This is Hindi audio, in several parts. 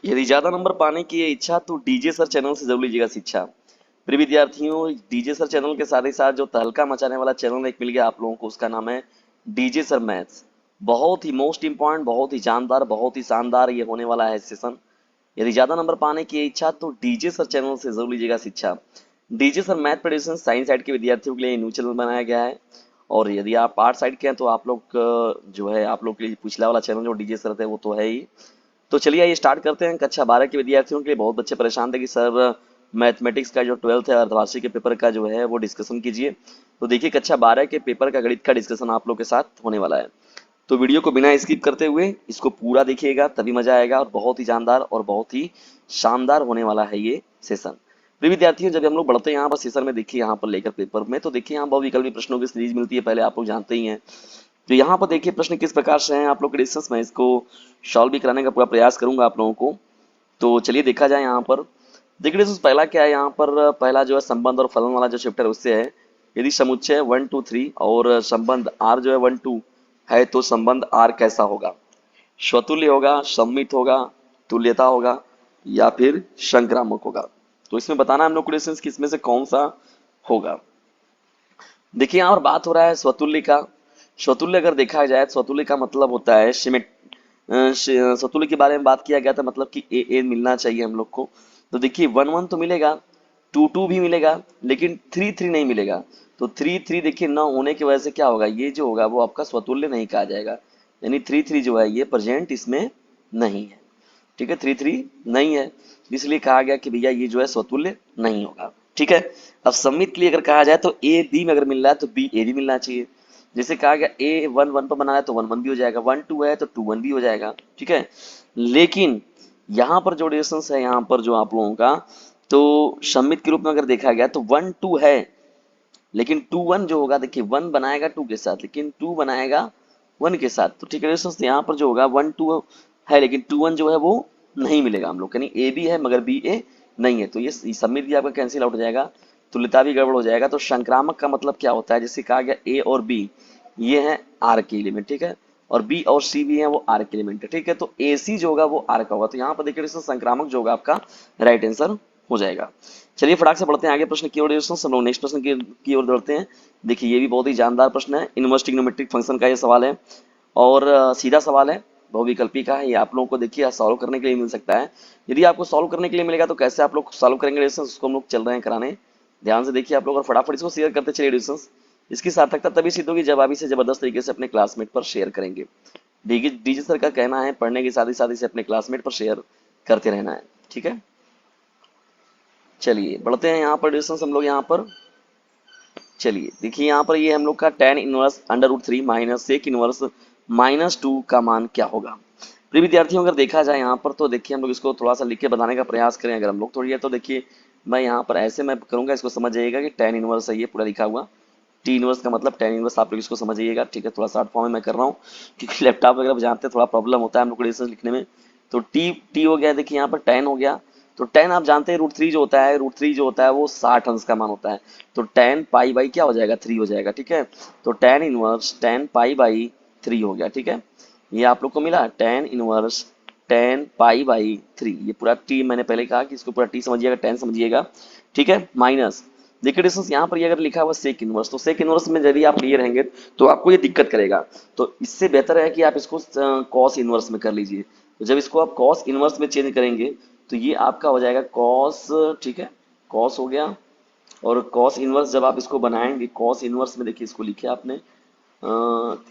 यदि ज्यादा नंबर पाने की है इच्छा तो डीजे सर चैनल से जरूर लीजिएगा शिक्षा। प्रिय विद्यार्थियों, डीजे सर चैनल के साथ ही साथ जो तहलका मचाने वाला चैनल एक मिल गया आप लोगों को, उसका नाम है डीजे सर मैथ्स। बहुत ही मोस्ट इंपॉर्टेंट, बहुत ही जानदार, बहुत ही शानदार ये होने वाला है सेशन। यदि ज्यादा नंबर पाने की इच्छा तो डीजे सर चैनल से जरूर लीजिएगा शिक्षा। DJ sir math prediction science side के विद्यार्थियों के लिए न्यू चैनल बनाया गया है। और यदि आप आर्ट साइड के हैं तो आप लोग जो है आप लोग के लिए पिछला वाला चैनल जो डीजे सर थे वो तो है ही। तो चलिए आइए स्टार्ट करते हैं। कक्षा 12 के विद्यार्थियों के लिए बहुत बच्चे परेशान थे कि सर मैथमेटिक्स का जो 12th है अर्धवार्षिक के पेपर का जो है वो डिस्कशन कीजिए। तो देखिए कक्षा 12 के पेपर का गणित का डिस्कशन आप लोग के साथ होने वाला है। तो वीडियो को बिना स्किप करते हुए इसको पूरा देखिएगा, तभी मजा आएगा और बहुत ही जानदार और बहुत ही शानदार होने वाला है ये सेशन। प्रिय विद्यार्थियों, जब हम लोग बढ़ते हैं यहाँ पर सेशन में, देखिए यहाँ पर लेकर पेपर में, तो देखिए यहाँ बहुविकल्पी प्रश्नों की सीरीज मिलती है, पहले आप लोग जानते ही हैं। तो यहाँ पर देखिए प्रश्न किस प्रकार से हैं आप लोग के डिस्कस में, इसको सॉल्व भी कराने का पूरा प्रयास करूंगा आप लोगों को। तो चलिए देखा जाए यहाँ पर। देखिए दोस्तों पहला क्या है यहाँ पर, पहला जो है संबंध और फलन वाला जो चैप्टर है उससे है। यदि समुच्चय 1 2 3 और संबंध आर जो है 1 2 है तो संबंध आर कैसा होगा? स्वतुल्य होगा, सममित होगा, तुल्यता होगा या फिर संक्रामक होगा? तो इसमें बताना है हम लोग को डिस्टेंस कि इसमें से कौन सा होगा। देखिए यहाँ पर बात हो रहा है स्वतुल्य का। स्वतुल्य अगर देखा जाए तो स्वतुल्य का मतलब होता है सिमेट। स्वतुल्य के बारे में बात किया गया था, मतलब कि ए ए मिलना चाहिए हम लोग को। तो देखिए 1 1 तो मिलेगा, 2 2 भी मिलेगा, लेकिन 3 3 नहीं मिलेगा। तो 3 3 देखिए न होने की वजह से क्या होगा, ये जो होगा वो आपका स्वतुल्य नहीं कहा जाएगा। यानी 3 3 जो है ये प्रेजेंट इसमें नहीं है। ठीक है, 3 3 नहीं है, इसलिए कहा गया कि भैया ये जो है स्वतुल्य नहीं होगा। ठीक है। अब सम्मित के लिए अगर कहा जाए तो ए बी में अगर मिल रहा है तो बी ए भी मिलना चाहिए। जैसे कहा गया ए 1 1 पर बना है तो 1 1 भी हो जाएगा, 1 2 है तो 2 1 भी हो जाएगा। ठीक है। लेकिन यहाँ पर जो डिस्टेंस है यहाँ पर जो आप लोगों का, तो सम्मित के रूप में अगर देखा गया तो 1 2 है, लेकिन 2 1 जो होगा, देखिए 1 बनाएगा 2 के साथ लेकिन 2 बनाएगा 1 के साथ। तो ठीक है दोस्तों, यहाँ पर जो होगा 1 2 है लेकिन 2 1 जो है वो नहीं मिलेगा हम लोग, यानी ए भी है मगर बी ए नहीं है। तो ये सम्मित भी आपका कैंसिल आउट हो जाएगा, तुल्यता भी गड़बड़ हो जाएगा। तो संक्रामक का मतलब क्या होता है, जैसे कहा गया ए और बी ये है आर के एलिमेंट, ठीक है, और बी और सी भी है वो आर के एलिमेंट है। ठीक है, तो ए सी जो होगा वो आर का होगा। तो यहाँ पर देखिए दोस्तों संक्रामक जो होगा आपका राइट आंसर हो जाएगा। चलिए फटाक से बढ़ते हैं आगे प्रश्न की ओर दोस्तों, हम लोग नेक्स्ट प्रश्न की ओर बढ़ते हैं। देखिए ये भी बहुत ही जानदार प्रश्न है, इनवर्स ट्रिग्नोमेट्रिक फंक्शन का ये सवाल है और सीधा सवाल है, बहुविकल्पी का है। ये आप लोगों को देखिए सॉल्व करने के लिए मिल सकता है। यदि आपको सॉल्व करने के लिए मिलेगा तो कैसे आप लोग सॉल्व करेंगे डिस्टेंस, उसको हम लोग चल रहे हैं कराने। ध्यान से देखिए आप लोग और फटाफट इसको शेयर करते चलिए डिस्टेंस। इसकी सार्थकता तभी सिद्ध होगी जब आप इसे जबरदस्त तरीके से अपने क्लासमेट पर शेयर करेंगे। डीजी सर का कहना है पढ़ने के साथ ही साथ इसे अपने क्लासमेट पर शेयर करते रहना है। ठीक है, चलिए बढ़ते हैं यहाँ पर डिस्टेंस हम लोग यहाँ पर। चलिए देखिए यहाँ पर ये हम लोग का tan inverse under root 3 minus sec inverse -2 का मान क्या होगा। प्रिय विद्यार्थियों अगर देखा जाए यहाँ पर तो देखिए हम लोग इसको थोड़ा सा लिख के बताने का प्रयास करें अगर हम लोग थोड़ी है तो देखिए मैं यहाँ पर ऐसे मैं करूंगा, इसको समझ जाइएगा कि tan इनवर्स है ये पूरा लिखा हुआ। टी इनवर्स का मतलब tan इनवर्स, आप लोग इसको समझ जाइएगा। ठीक है, थोड़ा शॉर्ट फॉर्म में मैं कर रहा हूँ क्योंकि लैपटॉप वगैरह पे जानते हैं थोड़ा प्रॉब्लम होता है हम लोग को डिस्टेंस लिखने में। तो टी टी हो गया, देखिए यहाँ पर tan हो गया। तो tan आप जानते हैं रूट 3 जो होता है, रूट 3 जो होता है वो 60 अंश का मान होता है। तो tan पाई बाई क्या हो जाएगा 3 हो जाएगा। ठीक है, तो tan inverse tan pi by 3 हो गया। ठीक है, ये आप लोग को मिला tan inverse tan pi by 3। ये पूरा टी मैंने पहले कहा कि इसको पूरा टी समझिएगा, tan समझिएगा। ठीक है, माइनस देखिए डिस्टेंस यहाँ पर ये अगर लिखा हुआ सेक इनवर्स, तो सेक इनवर्स में यदि आप लिए रहेंगे तो आपको ये दिक्कत करेगा। तो इससे बेहतर है कि आप इसको कॉस इनवर्स में कर लीजिए। तो जब इसको आप कॉस इनवर्स में चेंज करेंगे तो ये आपका हो जाएगा कॉस। ठीक है, कॉस हो गया। और कॉस इनवर्स जब आप इसको बनाएंगे, कॉस इनवर्स में देखिए इसको लिखे आपने,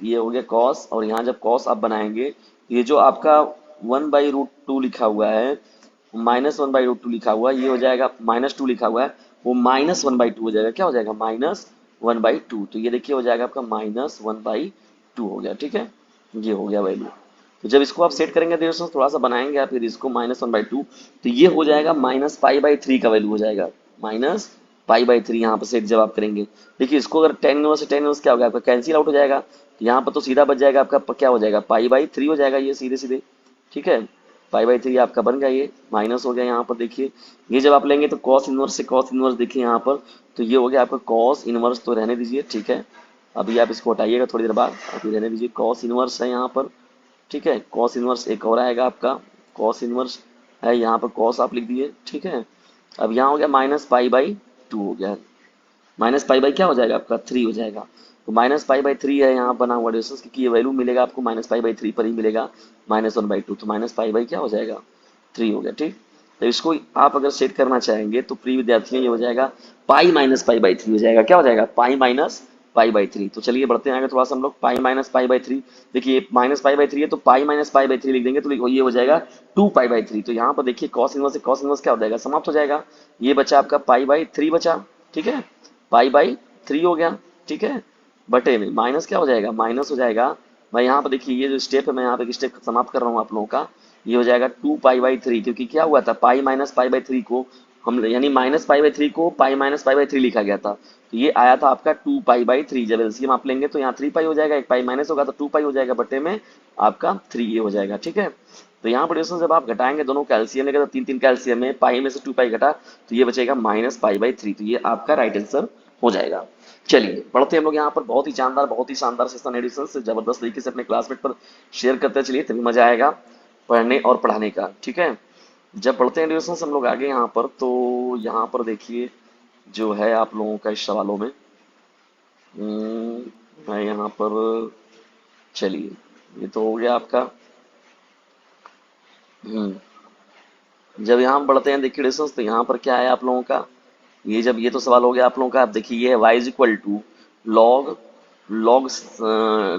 ये हो गया कॉस, और यहाँ जब कॉस आप बनाएंगे ये जो आपका 1/√2 लिखा हुआ है, -1/√2 लिखा हुआ है, ये हो जाएगा -2 लिखा हुआ है, वो -1/2 हो जाएगा। क्या हो जाएगा -1/2। तो ये देखिए हो जाएगा आपका -1/2 हो गया। ठीक है, ये हो गया वैल्यू। तो जब इसको आप सेट करेंगे तो दोस्तों थोड़ा सा बनाएंगे आप फिर इसको -1/2, तो ये हो जाएगा -π/3 का वैल्यू हो जाएगा। -π/3 यहाँ पर सेट जब आप करेंगे, देखिए इसको अगर tan इनवर्स से tan इनवर्स क्या हो गया आपका कैंसिल आउट हो जाएगा। तो यहाँ पर तो सीधा बच जाएगा आपका क्या हो जाएगा π/3 हो जाएगा ये सीधे सीधे। ठीक है, π/3 आपका बन गया, ये माइनस हो गया यहाँ पर। देखिए ये जब आप लेंगे तो cos इनवर्स से cos इनवर्स देखिए यहाँ पर, तो ये हो गया आपका cos इनवर्स, तो रहने दीजिए। ठीक है, अभी आप इसको हटाइएगा थोड़ी देर बाद, अभी रहने दीजिए, cos इनवर्स है यहाँ पर। ठीक है, cos इनवर्स एक और आएगा आपका cos इनवर्स है, यहाँ पर कॉस आप लिख दिए, ठीक है। अब यहाँ हो गया माइनस पाई बाई टू हो गया, माइनस पाई बाई क्या हो जाएगा आपका 3 हो जाएगा। तो माइनस पाई बाई 3 है यहाँ बना हुआ डिस्टेंस, क्योंकि ये वैल्यू मिलेगा आपको माइनस पाई बाई 3 पर ही मिलेगा, -1/2, तो माइनस पाई बाई क्या हो जाएगा 3 हो गया, ठीक। तो इसको आप अगर सेट करना चाहेंगे तो प्रिय विद्यार्थियों ये हो जाएगा पाई माइनस पाई बाई 3 हो जाएगा, क्या हो जाएगा पाई माइनस पाई बाई 3। तो चलिए बढ़ते हैं आगे थोड़ा सा हम लोग, पाई माइनस पाई बाई 3, देखिए माइनस पाई बाई 3 है तो पाई माइनस पाई बाई 3 लिख देंगे तो ये हो जाएगा 2 पाई बाई 3। तो यहाँ पर देखिए कॉस इनवर्स से कॉस इनवर्स क्या हो जाएगा, समाप्त हो जाएगा। ये बचा आपका पाई बाई 3 बचा, ठीक है, पाई बाई 3 हो गया, ठीक है, बटे में माइनस क्या हो जाएगा, माइनस हो जाएगा। भाई यहाँ पर देखिए ये जो स्टेप है, मैं यहाँ पे एक स्टेप समाप्त कर रहा हूँ आप लोगों का, ये हो जाएगा 2 पाई बाई 3, क्योंकि क्या हुआ था पाई माइनस पाई बाई 3 को हम यानी माइनस पाई बाई 3 को पाई माइनस पाई बाई 3 लिखा गया था, तो ये आया था आपका 2 पाई बाई 3। जब एलसीएम आप लेंगे तो यहाँ 3 पाई हो जाएगा, एक पाई माइनस होगा तो 2 पाई हो जाएगा, बटे में आपका 3 ये हो जाएगा, ठीक है। तो यहाँ पर दोस्तों जब आप घटाएंगे दोनों कैल्सियम लेंगे तो 3 3 कैल्सियम में पाई में से 2 पाई घटा तो ये बचेगा -पाई/3, तो ये आपका राइट आंसर हो जाएगा। चलिए पढ़ते हैं हम लोग यहाँ पर, बहुत ही शानदार बहुत ही शानदार सेशन एडिशन से जबरदस्त तरीके से अपने क्लासमेट पर शेयर करते चलिए, तभी मजा आएगा पढ़ने और पढ़ाने का, ठीक है। जब पढ़ते हैं एडिशन हम लोग आगे यहाँ पर, तो यहाँ पर देखिए जो है आप लोगों का इस सवालों में, मैं यहाँ पर, चलिए ये तो हो गया आपका। हम्म, जब यहाँ बढ़ते हैं देखिए एडिशन, तो यहाँ पर क्या है आप लोगों का, ये जब ये तो सवाल हो गया आप लोगों का। आप देखिए ये है y is equal to log log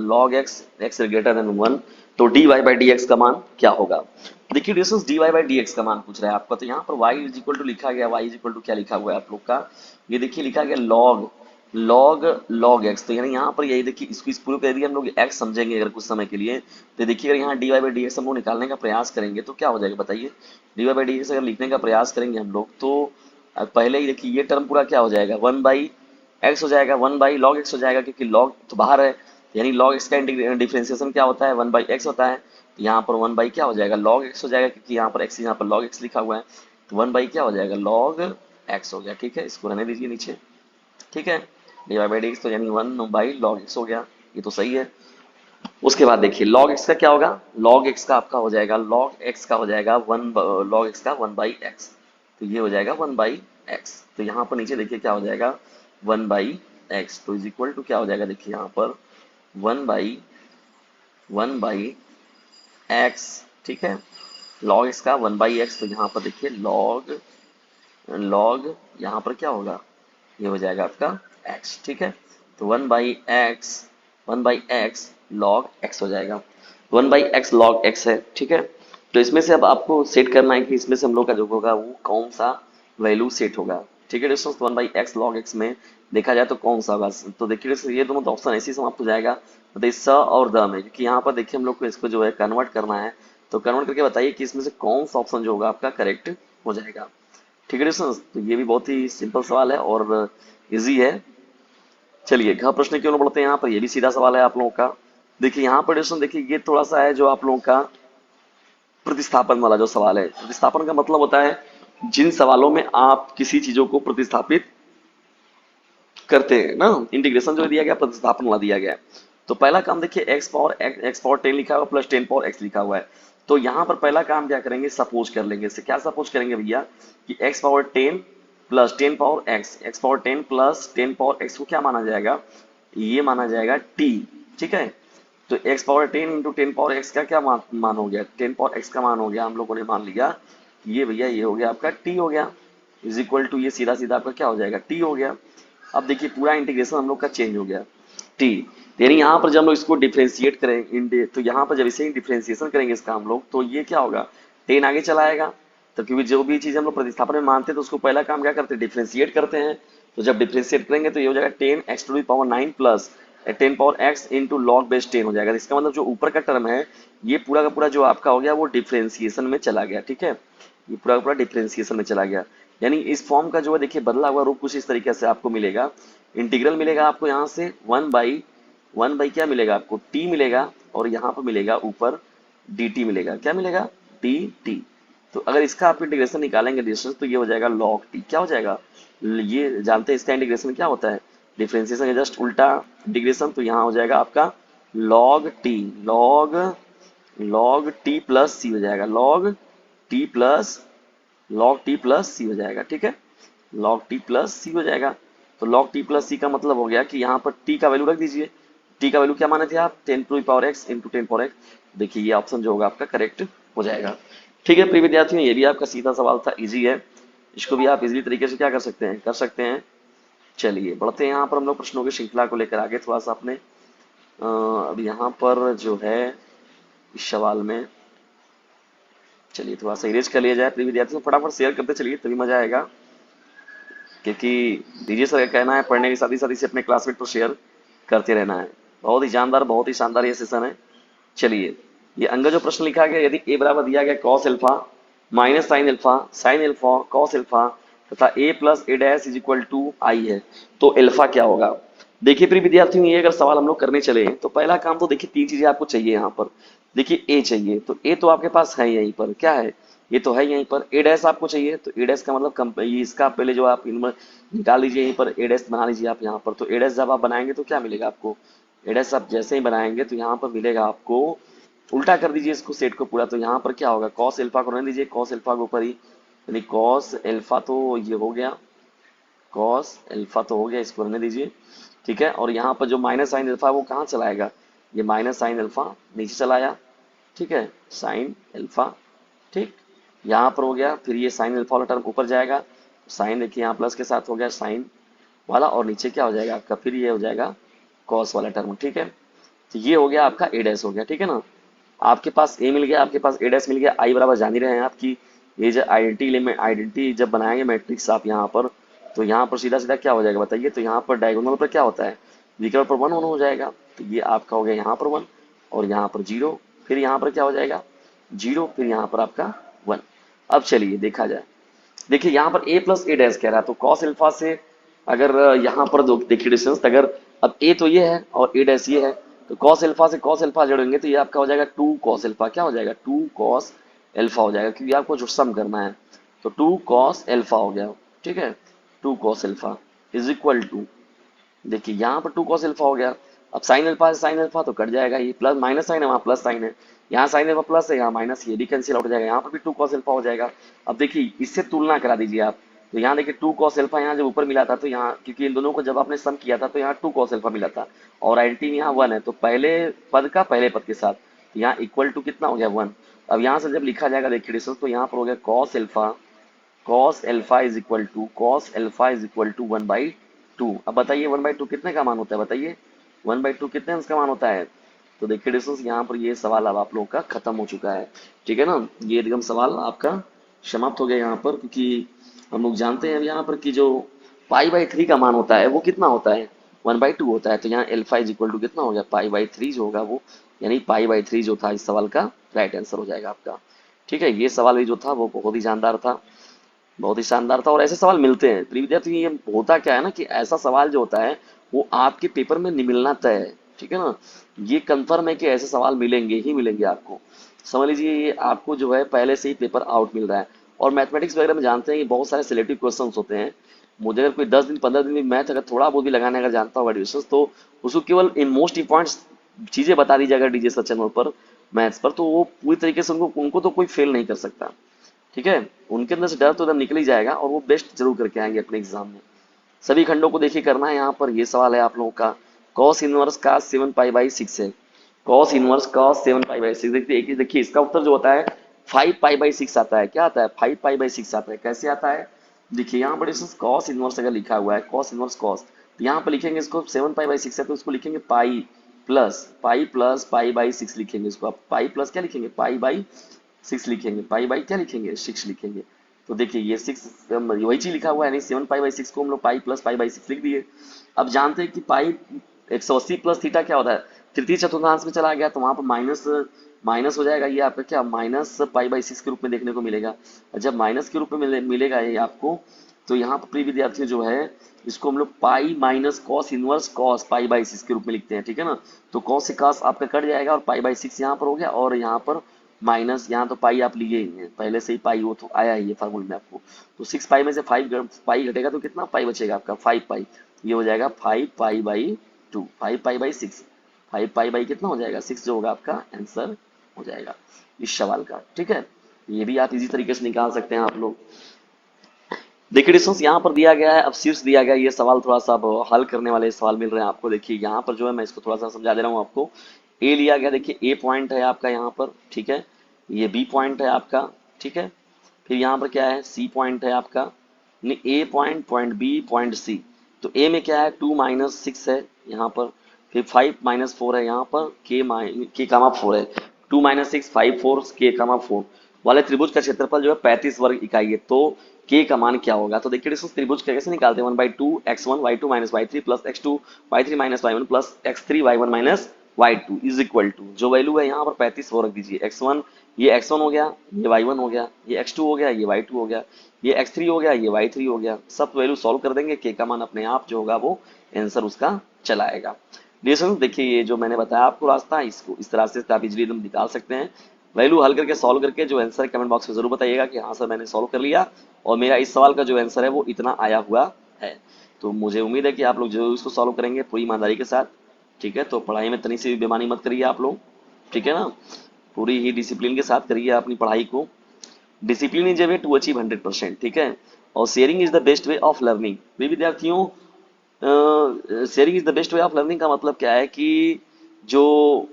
log x x greater than 1, तो d y by d x का मान क्या होगा। देखिए distance d y by d x का मान पूछ रहा है आपका, तो यहाँ पर y इज इक्वल टू लिखा गया, y इज इक्वल टू क्या लिखा हुआ है आप लोग का, ये देखिए लिखा गया लॉग लॉग लॉग एक्स, तो यानी यहाँ पर यही देखिए इसको इस पूरे को यदि हम लोग x समझेंगे अगर कुछ समय के लिए, तो देखिए अगर यहाँ d y by d x हम लोग निकालने का प्रयास करेंगे तो क्या हो जाएगा बताइए। D y by d x अगर लिखने का प्रयास करेंगे हम लोग तो अब पहले ही देखिए ये टर्म पूरा क्या हो जाएगा 1/x हो जाएगा, 1/log x हो जाएगा, क्योंकि log तो बाहर है, यानी log x का डिफरेंशिएशन क्या होता है 1/x होता है, तो यहाँ पर 1 क्या हो जाएगा log x हो जाएगा, क्योंकि यहाँ पर x यहाँ पर log x लिखा हुआ है, तो 1 क्या हो जाएगा log x हो गया, ठीक है, इसको रहने दीजिए नीचे, ठीक है। dy/dx तो यानी 1/log x हो गया, ये तो सही है। उसके बाद देखिए log x का क्या होगा, log x का आपका हो जाएगा log x का हो जाएगा 1 log x का 1/x, तो ये हो जाएगा 1/x। तो यहाँ पर नीचे देखिए क्या हो जाएगा 1/x, तो इज इक्वल टू क्या हो जाएगा देखिए यहाँ पर 1/x, ठीक है, log x का 1/x, तो यहाँ पर देखिए log यहाँ पर क्या होगा, ये हो जाएगा आपका x, ठीक है। तो 1/x log x हो जाएगा, 1/x log x है, ठीक है। तो इसमें से अब आपको सेट करना है कि इसमें से हम लोग का जो होगा वो कौन सा वैल्यू सेट होगा, ठीक है दोस्तों। 1/x log x में देखा जाए तो कौन सा होगा, तो देखिए दोस्तों ये दोनों तो ऑप्शन ऐसे ही समाप्त हो जाएगा, मतलब स और द में, क्योंकि यहाँ पर देखिए हम लोग को इसको जो है कन्वर्ट करना है, तो कन्वर्ट करके बताइए कि इसमें से कौन सा ऑप्शन जो होगा आपका करेक्ट हो जाएगा, ठीक है दोस्तों। तो ये भी बहुत ही सिंपल सवाल है और इजी है। चलिए घ प्रश्न क्यों बढ़ते हैं यहाँ पर, ये भी सीधा सवाल है आप लोगों का। देखिए यहाँ पर दोस्तों देखिए ये थोड़ा सा है जो आप लोगों का प्रतिस्थापन वाला जो सवाल है, प्रतिस्थापन का मतलब होता है जिन सवालों में आप किसी चीजों को प्रतिस्थापित करते हैं ना, इंटीग्रेशन जो दिया गया प्रतिस्थापन वाला दिया गया है। तो पहला काम देखिए x पावर 10 लिखा हुआ प्लस 10 पावर x लिखा हुआ है, तो यहाँ पर पहला काम क्या करेंगे सपोज कर लेंगे, इससे क्या सपोज करेंगे भैया कि x power 10 plus 10 power x power 10 plus 10 power x को क्या माना जाएगा, ये माना जाएगा t, ठीक है। तो x power 10 into 10 power x का क्या मान हो गया, 10 पावर x का मान हो गया, हम लोगों ने मान लिया कि ये भैया ये हो गया आपका t हो गया, इज इक्वल टू ये सीधा सीधा आपका क्या हो जाएगा t हो गया। अब देखिए पूरा इंटीग्रेशन हम लोग का चेंज हो गया टी, यानी यहाँ पर जब हम लोग इसको डिफ्रेंशिएट करेंगे तो यहाँ पर जब इसे डिफ्रेंशिएशन करेंगे इसका हम लोग, तो ये क्या होगा 10 आगे चला आएगा, तो क्योंकि जो भी चीज हम लोग प्रतिस्थापन में मानते हैं तो उसको पहला काम क्या करते हैं डिफ्रेंशिएट करते हैं, तो जब डिफ्रेंशिएट करेंगे तो ये हो जाएगा 10x to the power 9 plus 10 power x into log base 10 हो जाएगा। इसका मतलब जो ऊपर का टर्म है ये पूरा का पूरा जो आपका हो गया वो डिफ्रेंशिएशन में चला गया, ठीक है, ये पूरा का पूरा डिफ्रेंशिएशन में चला गया। यानी इस फॉर्म का जो है देखिए बदला हुआ रूप कुछ इस तरीके से आपको मिलेगा, इंटीग्रल मिलेगा आपको यहाँ से 1/1 क्या मिलेगा आपको t मिलेगा, और यहाँ पर मिलेगा ऊपर dt मिलेगा, क्या मिलेगा dt। तो अगर इसका आप इंटीग्रेशन निकालेंगे डिस्टेंस तो ये हो जाएगा log t, क्या हो जाएगा, ये जानते हैं इसका इंटीग्रेशन क्या होता है, डिफरेंशिएशन है जस्ट उल्टा इंटीग्रेशन, तो यहाँ हो जाएगा आपका log t log t plus c हो जाएगा log T plus log T plus C हो जाएगा, ठीक है, लॉग टी प्लस सी हो जाएगा। तो लॉग टी प्लस सी का मतलब हो गया कि यहाँ पर टी का वैल्यू रख दीजिए। टी का वैल्यू क्या माने थे आप, 10⁻x इंटू 10⁻x। देखिए ये ऑप्शन जो होगा आपका करेक्ट हो जाएगा। ठीक है प्रिय विद्यार्थियों, ये भी आपका सीधा सवाल था, इजी है, इसको भी आप इजीली तरीके से क्या कर सकते हैं। चलिए बढ़ते हैं यहाँ पर हम लोग प्रश्नों की श्रृंखला को लेकर आगे थोड़ा सा अपने अब यहाँ पर जो है इस सवाल में, चलिए थोड़ा सा इरेज कर लिया जाए प्रिय विद्यार्थियों, फटाफट शेयर करते चलिए तभी मजा आएगा, क्योंकि डीजे सर का कहना है पढ़ने के साथ ही इसे अपने क्लासमेट को शेयर करते रहना है। बहुत ही जानदार, बहुत ही शानदार ये सेशन है। चलिए ये अंग जो प्रश्न लिखा गया, यदि ए बराबर दिया गया cos alpha minus sine alpha cos alpha तथा A plus A dash is equal to I है, तो एल्फा क्या होगा। देखिए प्रिय विद्यार्थियों, ये अगर सवाल हम लोग करने चले तो पहला काम तो देखिए तीन चीजें आपको चाहिए यहाँ पर। देखिए ए चाहिए, तो ए तो आपके पास है यहीं पर, क्या है, ये तो है यहीं पर। ए डैश आपको चाहिए, तो ए डैश का मतलब ये इसका पहले जो आप निकाल लीजिए, यहीं पर ए डैश बना लीजिए आप यहाँ पर। तो ए डैश जब आप बनाएंगे तो क्या मिलेगा आपको, ए डैश आप जैसे ही बनाएंगे तो यहाँ पर मिलेगा आपको, उल्टा कर दीजिए इसको सेट को पूरा, तो यहाँ पर क्या होगा, कॉस एल्फा को रहने दीजिए, कॉस एल्फा के ऊपर ही, यानी कॉस एल्फा तो ये हो गया, कॉस एल्फा तो हो गया, इसको रहने दीजिए, ठीक है। और यहाँ पर जो माइनस साइन एल्फा वो कहाँ चलाएगा, ये माइनस साइन एल्फा नीचे चलाया, ठीक है, साइन एल्फा, ठीक, यहाँ पर हो गया, फिर ये साइन एल्फा वाला टर्म ऊपर जाएगा, साइन देखिए यहाँ प्लस के साथ हो गया साइन वाला, और नीचे क्या हो जाएगा आपका, फिर ये हो जाएगा कॉस वाला टर्म, ठीक है। तो ये हो गया आपका ए डैश हो गया, ठीक है ना। आपके पास ए मिल गया, आपके पास ए डैश मिल गया, आई बराबर जान ही रहे हैं आपकी, ये जो आइडेंटिटी जब बनाएंगे मैट्रिक्स आप यहाँ पर, तो यहाँ पर सीधा सीधा क्या हो जाएगा बताइए, तो यहाँ पर डायगोनल पर क्या होता है, विकर्ण पर 1 1 हो जाएगा, तो ये आपका हो गया यहाँ पर 1 और यहाँ पर 0, फिर यहाँ पर क्या हो जाएगा 0, फिर यहाँ पर आपका 1। अब चलिए देखा जाए, देखिए यहाँ पर ए प्लस ए डैश कह रहा है, तो कॉस एल्फा से अगर यहाँ पर देखिए डिस्टेंस, अगर अब ए तो ये है और ए डैश ये है, तो कॉस एल्फा से कॉस एल्फा जोड़ेंगे तो ये आपका हो जाएगा 2 कॉस एल्फा, क्या हो जाएगा 2 कॉस एल्फा हो जाएगा, क्योंकि आपको जो सम करना है, तो 2 कॉस एल्फा हो गया, ठीक है, 2 cos alpha is equal to, देखिए यहाँ पर 2 cos अल्फा हो गया। अब साइन अल्फा से साइन अल्फा तो कट जाएगा, ये प्लस माइनस साइन है, वहाँ प्लस साइन है, यहाँ साइन अल्फा प्लस है, यहाँ माइनस, ये भी कैंसिल आउट हो जाएगा, यहाँ पर भी 2 cos अल्फा हो जाएगा। अब देखिए इससे तुलना करा दीजिए आप, तो यहाँ देखिए 2 cos अल्फा यहाँ जब ऊपर मिला था, तो यहाँ क्योंकि इन दोनों को जब आपने सम किया था तो यहाँ 2 cos अल्फा मिला था, और आइडेंटिटी यहाँ 1 है, तो पहले पद का पहले पद के साथ, तो यहाँ इक्वल टू कितना हो गया 1। अब यहाँ से जब लिखा जाएगा देखिए डिस्टेंस, तो यहाँ पर हो गया cos alpha is equal to 1/2। अब बताइए 1/2 कितने का मान होता है, बताइए 1/2 कितने अंश का मान होता है। तो देखिए डिस्टेंस यहाँ पर ये सवाल अब आप लोगों का खत्म हो चुका है, ठीक है ना, ये एकदम सवाल आपका समाप्त हो गया यहाँ पर, क्योंकि हम लोग जानते हैं अब यहाँ पर कि जो पाई/3 का मान होता है वो कितना होता है, 1/2 होता है। तो यहाँ एल्फा इज इक्वल टू कितना हो गया, पाई/3 जो होगा वो, यानी पाई/3 जो था इस सवाल का राइट आंसर हो जाएगा आपका, ठीक है। ये सवाल भी जो था वो बहुत ही जानदार था, बहुत ही शानदार था, और ऐसे सवाल मिलते हैं प्रिय विद्यार्थी। ये होता क्या है ना कि ऐसा सवाल जो होता है वो आपके पेपर में नहीं मिलना तय है, ठीक है ना, ये कंफर्म है कि ऐसे सवाल मिलेंगे ही मिलेंगे आपको। समझ लीजिए ये आपको जो है पहले से ही पेपर आउट मिल रहा है, और मैथमेटिक्स वगैरह में जानते हैं कि बहुत सारे सिलेक्टिव क्वेश्चंस होते हैं। मुझे अगर कोई 10 दिन 15 दिन में मैथ अगर थोड़ा बहुत भी लगाने अगर जानता होगा डिविजन, तो उसको केवल इन मोस्ट इंपॉर्टेंट चीजें बता दी जाएगा डीजे सर चैनल पर मैथ्स पर, तो वो पूरी तरीके से उनको उनको तो कोई फेल नहीं कर सकता, ठीक है। उनके अंदर से डर तो एकदम निकल ही जाएगा, और वो बेस्ट जरूर करके आएंगे अपने एग्जाम में। सभी खंडों को देखिए करना है, यहाँ पर ये सवाल है आप लोगों का, कॉस इनवर्स का 7π/6 है, कॉस इनवर्स का 7π/6, देखिए देखिए इसका उत्तर जो होता है 5π/6 आता है, क्या आता है 5π/6 आता है, कैसे आता है, देखिए यहाँ पर कॉस इनवर्स अगर लिखा हुआ है, कॉस इनवर्स कॉस, तो यहाँ पर लिखेंगे इसको 7π/6 है, तो इसको लिखेंगे पाई प्लस पाई/6 लिखेंगे इसको, आप पाई प्लस क्या लिखेंगे, पाई/6 लिखेंगे, पाई क्या लिखेंगे 6 लिखेंगे। तो देखिए ये 6 वही चीज लिखा हुआ है, नहीं 7π/6 को हम लोग पाई+पाई/6 लिख दिए। अब जानते हैं कि पाई 180 प्लस थीटा क्या होता है, तृतीय चतुर्थांश में चला गया, तो वहां पर माइनस माइनस हो जाएगा, ये आपका क्या -पाई/6 के रूप में देखने को मिलेगा। जब माइनस के रूप में मिलेगा ये आपको, तो यहाँ पर प्रिय विद्यार्थियों जो है इसको हम लोग pi minus cos inverse cos पाई/6 के रूप में लिखते हैं, ठीक है ना। तो कॉस से कॉस आपका कट जाएगा, और पाई/6 यहाँ पर हो गया, और यहाँ पर माइनस, यहाँ तो पाई आप लिए ही हैं पहले से ही, पाई वो तो आया ही है फार्मूले में आपको। तो 6 पाई में से 5 पाई घटेगा, तो कितना पाई बचेगा आपका 5 पाई, ये हो जाएगा 5π/2, 5π/6, 5 पाई बाई कितना हो जाएगा 6 जो होगा आपका आंसर हो जाएगा इस सवाल का, ठीक है। ये भी आप इजी तरीके से निकाल सकते हैं आप लोग। देखिए डिस्टेंस यहाँ पर दिया गया है, अब शीर्ष दिया गया है, ये सवाल थोड़ा सा अब हल करने वाले सवाल मिल रहे हैं आपको। देखिए यहाँ पर जो है मैं इसको थोड़ा सा समझा दे रहा हूँ आपको। ए लिया गया, देखिए ए पॉइंट है आपका यहाँ पर, ठीक है। ये बी पॉइंट है आपका, ठीक है। फिर यहाँ पर क्या है, सी पॉइंट है आपका, नहीं A point, point B, point C. तो ए में क्या है, 2 - 6 है यहाँ पर। फिर 5 - 4 है यहाँ पर, के कामा 4 है। 2 - 6, 5 4, के कामा 4 वाले त्रिभुज का क्षेत्रफल जो है 35 वर्ग इकाई है। तो के का मान क्या होगा, तो देखिए इस त्रिभुज का कैसे निकालते हैं, 1/2 x1 y2 - y3 + x2 y3 - y1 plus x3 y1 - y2 is equal to, जो वैल्यू है यहाँ पर 35 वो रख दीजिए। x1, ये x1 हो गया, ये y1 हो गया, ये x2 हो गया, ये y2 हो गया, ये x3 हो गया, ये y3 हो गया। सब वैल्यू सॉल्व कर देंगे, के का मान अपने आप जो होगा वो आंसर उसका चला आएगा। डियर देखिए ये जो मैंने बताया आपको रास्ता, इसको इस तरह से आप इजीली एकदम निकाल सकते हैं। वैल्यू हल करके सॉल्व करके जो आंसर है कमेंट बॉक्स में जरूर बताइएगा कि हाँ सर मैंने सॉल्व कर लिया और मेरा इस सवाल का जो आंसर है वो इतना आया हुआ है। तो मुझे उम्मीद है कि आप लोग जरूर इसको सॉल्व करेंगे पूरी ईमानदारी के साथ, ठीक है। तो पढ़ाई में तनी सी भी बेईमानी मत करिए आप लोग, ठीक है ना। पूरी ही डिसिप्लिन के साथ करिए अपनी पढ़ाई को। Discipline is a way to achieve 100%, ठीक है। और sharing is the best way of learning. वे विद्यार्थियों, sharing is the best way of learning का मतलब क्या है कि जो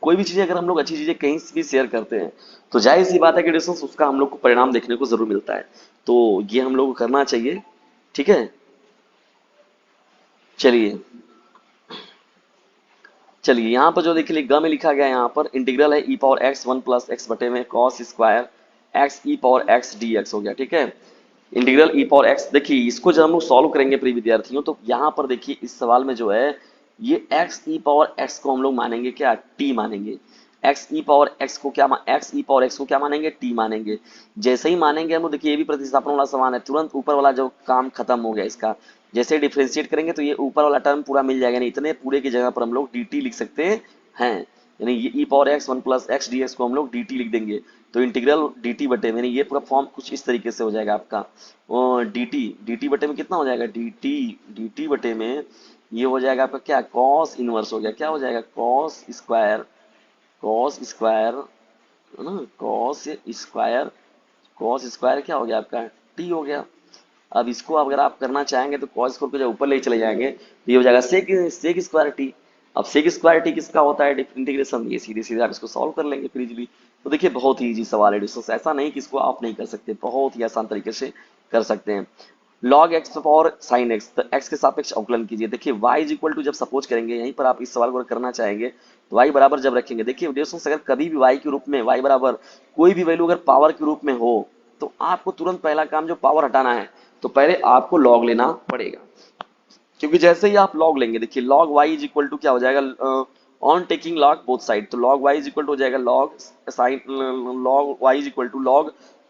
कोई भी चीजें अगर हम लोग अच्छी चीजें कहीं से भी शेयर करते हैं तो जाहिर सी बात है कि डिस्टेंस उसका हम लोग को परिणाम देखने को जरूर मिलता है। तो ये हम लोग को करना चाहिए, ठीक है। चलिए चलिए यहाँ पर जो देखिए ग में लिखा गया है, यहाँ पर इंटीग्रल है e⁻x 1 + x/में cos square x e⁻x dx हो गया, ठीक है। इंटीग्रल e⁻x, देखिए इसको जब हम लोग सॉल्व करेंगे प्रिय विद्यार्थियों तो यहाँ पर देखिए इस सवाल में जो है ये x e⁻x को हम लोग मानेंगे क्या, t मानेंगे। x e⁻x को क्या मानेंगे, t मानेंगे। जैसे ही मानेंगे हम लोग, देखिए ये भी प्रतिस्थापन वाला सवाल है, तुरंत ऊपर वाला जो काम खत्म हो गया इसका। जैसे डिफ्रेंशिएट करेंगे तो ये ऊपर वाला टर्म पूरा मिल जाएगा, नहीं इतने पूरे की जगह पर हम लोग dt लिख सकते हैं। यानी ये e⁻x 1 + x dx को हम लोग dt लिख देंगे। तो इंटीग्रल dt बटे में, ये पूरा फॉर्म कुछ इस तरीके से हो जाएगा आपका। dt बटे में कितना हो जाएगा, dt बटे में ये हो जाएगा आपका क्या, कॉस इनवर्स हो गया, क्या हो जाएगा, कॉस स्क्वायर है ना, कॉस स्क्वायर क्या हो गया आपका, टी हो गया। अब इसको अगर आप करना चाहेंगे तो कॉस स्क्वायर को जब ऊपर ले चले जाएंगे तो ये हो जाएगा सेक स्क्वायर टी। अब सेक स्क्वायर टी किसका होता है, इंटीग्रेशन, ये सीधे सीधे आप इसको सॉल्व कर लेंगे फिर इजीली। तो देखिए बहुत ही इजी सवाल है दोस्तों, ऐसा नहीं कि इसको आप नहीं कर सकते, बहुत ही आसान तरीके से कर सकते हैं। log x और sin x, तो x के सापेक्ष अवकलन कीजिए। देखिए y इज इक्वल टू, जब सपोज करेंगे यहीं पर आप इस सवाल को करना चाहेंगे तो y बराबर जब रखेंगे, देखिए दोस्तों अगर कभी भी y के रूप में, y बराबर कोई भी वैल्यू अगर पावर के रूप में हो तो आपको तुरंत पहला काम जो पावर हटाना है तो पहले आपको log लेना पड़ेगा। क्योंकि जैसे ही आप log लेंगे, देखिए log y is equal to क्या हो जाएगा, on taking log both side, तो log y is equal to हो जाएगा log y is equal to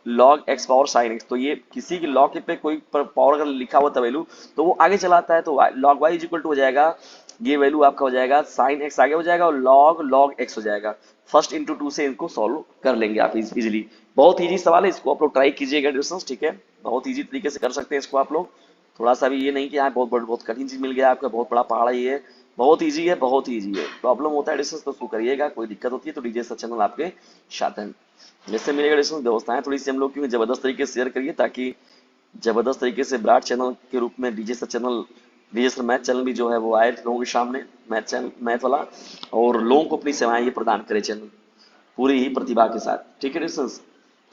log x power sin x। तो ये किसी की log पे कोई पावर अगर लिखा हुआ था वैल्यू तो वो आगे चलाता है, तो log y is equal to हो जाएगा, ये वैल्यू आपका हो जाएगा sin x आगे हो जाएगा और log x हो जाएगा। फर्स्ट इंटू टू से इनको सॉल्व कर लेंगे आप इजीली। बहुत इजी सवाल है, इसको आप लोग ट्राई कीजिएगा दोस्तों, ठीक है। बहुत इजी तरीके से कर सकते हैं इसको आप लोग। थोड़ा सा भी ये नहीं कि यहाँ बहुत कठिन चीज मिल गया आपका, बहुत बड़ा पहाड़ है ये, बहुत इजी है, बहुत इजी है। प्रॉब्लम होता है डिस्टेंस तो उसको करिएगा, कोई दिक्कत होती है तो डीजे सर चैनल आपके साथ है। जैसे मिलेगा डिस्टेंस व्यवस्थाएं थोड़ी सी हम लोग क्योंकि जबरदस्त तरीके से शेयर करिए, ताकि जबरदस्त तरीके से ब्राड चैनल के रूप में DJ sir channel, DJ sir math channel भी जो है वो आए लोगों के सामने, मैथ चैनल मैथ वाला, और लोगों को अपनी सेवाएं ये प्रदान करे चैनल पूरी ही प्रतिभा के साथ, ठीक है डिस्टेंस।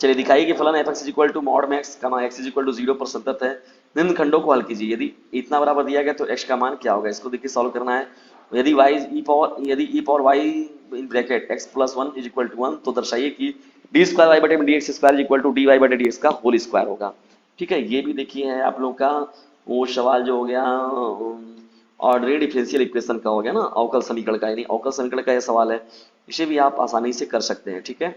चलिए दिखाइए कि फलन F X is equal to mod में X comma X is equal to 0 पर संतत है। निम्न खंडों को हल कीजिए, यदि इतना बराबर दिया गया तो एक्स का मान क्या होगा, इसको देखिए सॉल्व करना है। यदि E power Y in bracket X plus 1 is equal to 1, तो दर्शाइए कि डी स्क्वायर वाई बटे D X square is equal to D Y बटे डी एक्स का होल स्क्वायर होगा, ठीक है। ये भी देखिए है आप लोग का वो सवाल जो हो गया ऑर्डिनरी डिफरेंशियल इक्वेशन का हो गया ना, अवकल समीकरण का, यानी अवकल समीकरण का यह सवाल है। इसे भी आप आसानी से कर सकते हैं, ठीक है।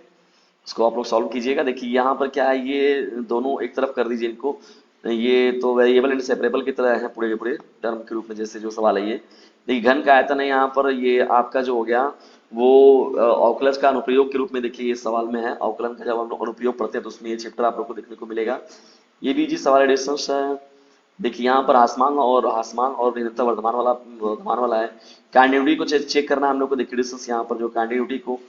इसको आप लोग सॉल्व कीजिएगा। देखिए यहाँ पर क्या है, ये दोनों एक तरफ कर दीजिए इनको, ये तो वेरिएबल एंड सेपरेबल की तरह है पूरे के पूरे टर्म के रूप में, जैसे जो सवाल है ये। देखिए घन का आयतन है यहाँ पर, ये आपका जो हो गया वो अवकलज का अनुप्रयोग के रूप में, देखिए ये सवाल में है अवकलन का जब हम लोग अनुप्रयोग पढ़ते हैं तो उसमें ये चैप्टर आप लोग को देखने को मिलेगा। ये भी जी सवाल डिस्टेंस है। देखिए यहाँ पर आसमान और निरंतर वर्धमान वाला है। कंटिन्यूटी को चेक करना है हम लोग को। देखिए डिस्टेंस यहाँ पर जो कंटिन्यूटी को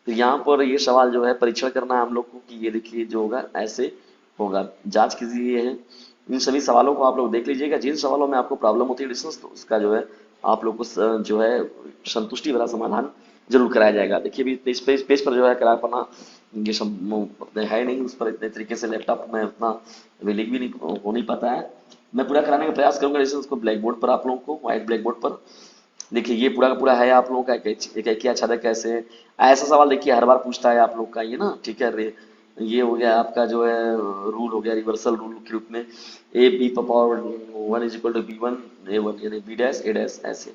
तो यहाँ पर ये सवाल जो है परीक्षण करना है हम लोग को कि ये देखिए जो होगा ऐसे होगा। जांच कीजिए है इन सभी सवालों को आप लोग देख लीजिएगा। जिन सवालों में आपको प्रॉब्लम होती है डिस्टेंस, तो उसका जो है आप लोग को जो है संतुष्टि भरा समाधान जरूर कराया जाएगा। देखिए अभी पेज पर जो है करा पाना ये सब अपने है नहीं, उस पर इतने तरीके से लैपटॉप में उतना अभी लिख भी नहीं हो नहीं पाता है। मैं पूरा कराने का प्रयास करूंगा जैसे उसको ब्लैक बोर्ड पर आप लोगों को व्हाइट ब्लैक बोर्ड पर। देखिए ये पूरा का पूरा है आप लोगों का एक क्या अच्छा था कैसे। ऐसा सवाल देखिए हर बार पूछता है आप लोग का ये ना, ठीक है रे। ये हो गया आपका जो है रूल हो गया रिवर्सल रूल के रूप में, a b power one is equal to b one a one यानी बी डैश ए डैश ऐसे,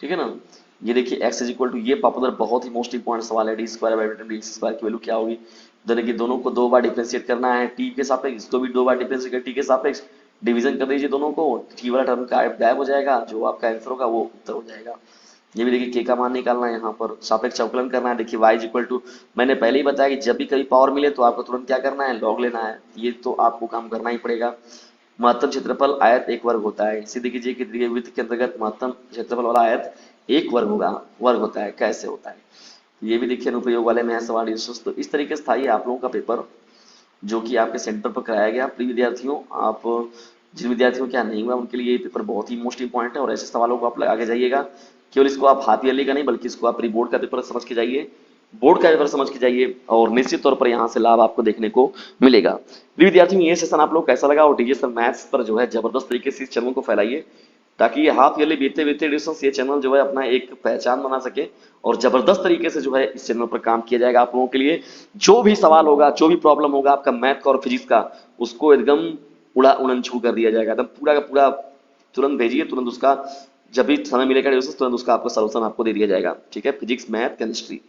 ठीक है ना। ये देखिए एक्स इज इक्वल टू, ये पॉपुलर बहुत ही मोस्ट इंपॉर्टेंट सवाल है, d square by d square की वैल्यू क्या होगी। दोनों को दो बार डिफरेंशिएट करना है टी के सापेक्ष, इसको भी दो बार डिफरेंशिएट कर टी के सापेक्ष, डिवीजन कर दीजिए दोनों को, टी वाला टर्म गायब हो जाएगा, जो आपका आंसर होगा वो उत्तर हो जाएगा। ये भी देखिए के का मान निकालना है, यहाँ पर सापेक्ष अवकलन करना है। देखिए y इक्वल टू, मैंने पहले ही बताया कि जब भी कभी पावर मिले तो आपको तुरंत क्या करना है, लॉग लेना है। ये तो आपको काम करना ही पड़ेगा। महत्तम क्षेत्रफल आयत एक वर्ग होता है, सीधे कीजिए कि दीर्घवृत्त के अंतर्गत महत्तम क्षेत्रफल वाला आयत एक वर्ग होता है, कैसे होता है। ये भी देखिए अनुप्रयोग वाले में है सवाल। तो इस तरीके से था ये आप लोगों का पेपर, जो कि आपके सेंटर पर कराया गया। प्रिय विद्यार्थियों, आप जिन विद्यार्थियों को क्या नहीं हुआ उनके लिए ये पेपर बहुत ही मोस्ट इंपॉर्टेंट है, और ऐसे सवालों को आप आगे जाइएगा। केवल इसको आप हाफ ईयरली का नहीं बल्कि इसको आप प्री बोर्ड का पेपर समझ के जाइए, बोर्ड का पेपर समझ के जाइए, और निश्चित तौर पर यहाँ से लाभ आपको देखने को मिलेगा। प्रिय विद्यार्थियों, ये सेशन आप लोग कैसा लगा, और डीजे सर मैथ्स पर जो है जबरदस्त तरीके से इस चैनल को फैलाइए, ताकि ये हाफ ईयरली बीतते बीतते डिस्टेंस ये चैनल जो है अपना एक पहचान बना सके, और जबरदस्त तरीके से जो है इस चैनल पर काम किया जाएगा आप लोगों के लिए। जो भी सवाल होगा, जो भी प्रॉब्लम होगा आपका मैथ का और फिजिक्स का, उसको एकदम उड़ा उड़न छू कर दिया जाएगा, एकदम पूरा का पूरा। तुरंत भेजिए, तुरंत उसका जब भी समय मिलेगा तुरंत उसका आपको सलूशन आपको दे दिया जाएगा, ठीक है, फिजिक्स मैथ केमिस्ट्री।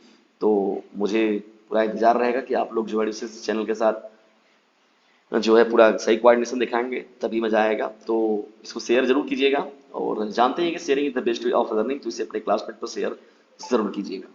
तो मुझे पूरा इंतजार रहेगा कि आप लोग जो है इस चैनल के साथ जो है पूरा सही कोऑर्डिनेशन दिखाएंगे, तभी मजा आएगा। तो इसको शेयर जरूर कीजिएगा, और जानते हैं कि sharing is the best way of learning, तो इसे अपने क्लासमेट पर शेयर जरूर कीजिएगा।